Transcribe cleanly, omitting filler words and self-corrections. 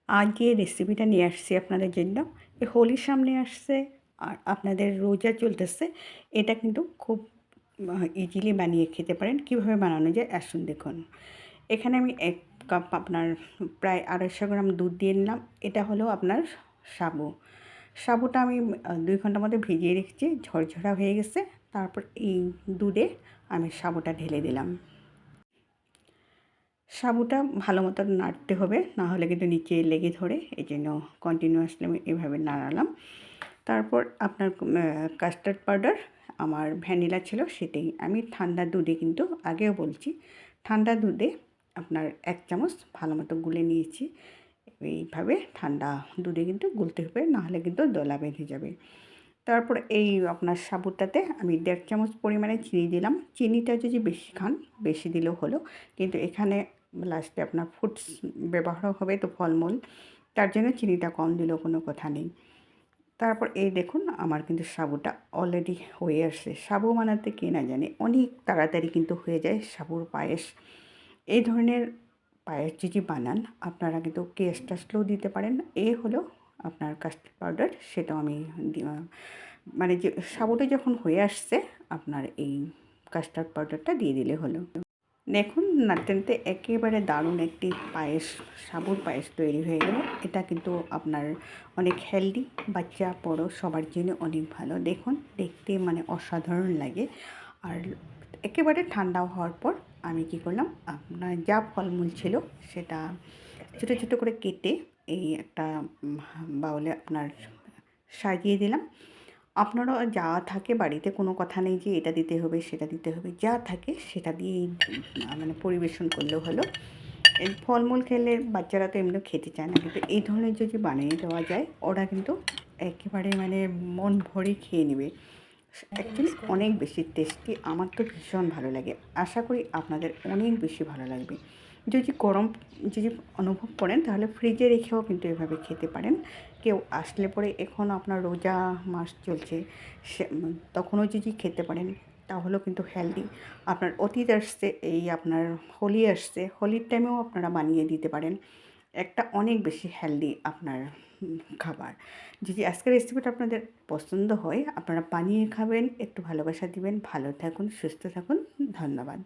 আজ যে রেসিপিটা নিয়ে আসছি আপনাদের জন্য, এই হোলির সামনে আসছে আর আপনাদের রোজা চলতেছে। এটা কিন্তু খুব ইজিলি বানিয়ে খেতে পারেন। কীভাবে বানানো যায় আসুন দেখুন। এখানে আমি 1 কাপ আপনার প্রায় 250 গ্রাম দুধ দিয়ে নিলাম। এটা হলো আপনার সাবু। সাবুটা আমি 2 ঘন্টার মধ্যে ভিজিয়ে রেখেছি, ঝরঝরা হয়ে গেছে। তারপর এই দুধে আমি সাবুটা ঢেলে দিলাম। সাবুটা ভালো মতো নাড়তে হবে, না হলে কিন্তু নিচে লেগে ধরে। এই জন্য কন্টিনিউয়াসলি আমি এভাবে নাড়ালাম। তারপর আপনার কাস্টার্ড পাউডার আমার ভ্যানিলা ছিল, সেটাই আমি ঠান্ডা দুধে, কিন্তু আগেও বলছি, ঠান্ডা দুধে আপনার 1 চামচ ভালো মতো গুলে নিয়েছি। এইভাবে ঠান্ডা দুধে কিন্তু গুলতে হবে, নাহলে কিন্তু দলা বেঁধে যাবে। তারপর এই আপনার সাবুটাতে আমি 1.5 চামচ পরিমাণে চিনি দিলাম। চিনিটা যদি বেশি খান বেশি দিলেও হলো, কিন্তু এখানে লাস্টে আপনার ফ্রুটস ব্যবহার হবে, তো ফলমূল, তার জন্য চিনিটা কম দিলেও কোনো কথা নেই। তারপর এই দেখুন আমার কিন্তু সাবুটা অলরেডি হয়ে আসছে। সাবু বানাতে কে না জানে অনেক তাড়াতাড়ি কিন্তু হয়ে যায় সাবুর পায়েস। এই ধরনের পায়েস যদি বানান আপনারা কিন্তু কেস্টা স্লো দিতে পারেন। এই হলো আপনার কাস্টার্ড পাউডার, সেটাও আমি মানে যে সাবুটা যখন হয়ে আসছে আপনার এই কাস্টার্ড পাউডারটা দিয়ে দিলে হলো। দেখুন নাড়তে নাড়তে একেবারে দারুণ একটি পায়েস, সাবুর পায়েস তৈরি হয়ে গেল। এটা কিন্তু আপনার অনেক হেলদি, বাচ্চা বড় সবার জন্য অনেক ভালো। দেখুন দেখতে মানে অসাধারণ লাগে। আর একেবারে ঠান্ডা হওয়ার পর আমি কি করলাম, আপনার যা ফলমূল ছিল সেটা ছোটো ছোটো করে কেটে এই একটা বাউলে আপনার সাজিয়ে দিলাম। আপনারও যা থাকে বাড়িতে, কোনো কথা নেই যে এটা দিতে হবে সেটা দিতে হবে, যা থাকে সেটা দিয়েই মানে পরিবেশন করলেও হলো। এই ফলমূল খেলে বাচ্চারা তো এমনিও খেতে চায় না, কিন্তু এই ধরনের যদি বানিয়ে দেওয়া যায় ওরা কিন্তু একেবারে মানে মন ভরে খেয়ে নেবে। অ্যাকচুয়ালি অনেক বেশি টেস্টি, আমার তো ভীষণ ভালো লাগে। আশা করি আপনাদের অনেক বেশি ভালো লাগবে। যদি গরম যদি অনুভব করেন তাহলে ফ্রিজে রেখেও কিন্তু এভাবে খেতে পারেন। কেউ আসলে পরে, এখন আপনার রোজা মাস চলছে, তখনও যদি খেতে পারেন তাহলেও কিন্তু হেলদি। আপনার অতীত আসছে, এই আপনার হোলি আসছে, হোলির টাইমেও আপনারা বানিয়ে দিতে পারেন। একটা অনেক বেশি হেলদি আপনার খাবার। যদি আজকের রেসিপিটা আপনাদের পছন্দ হয় আপনারা বানিয়ে খাবেন, একটু ভালোবাসা দিবেন। ভালো থাকুন, সুস্থ থাকুন, ধন্যবাদ।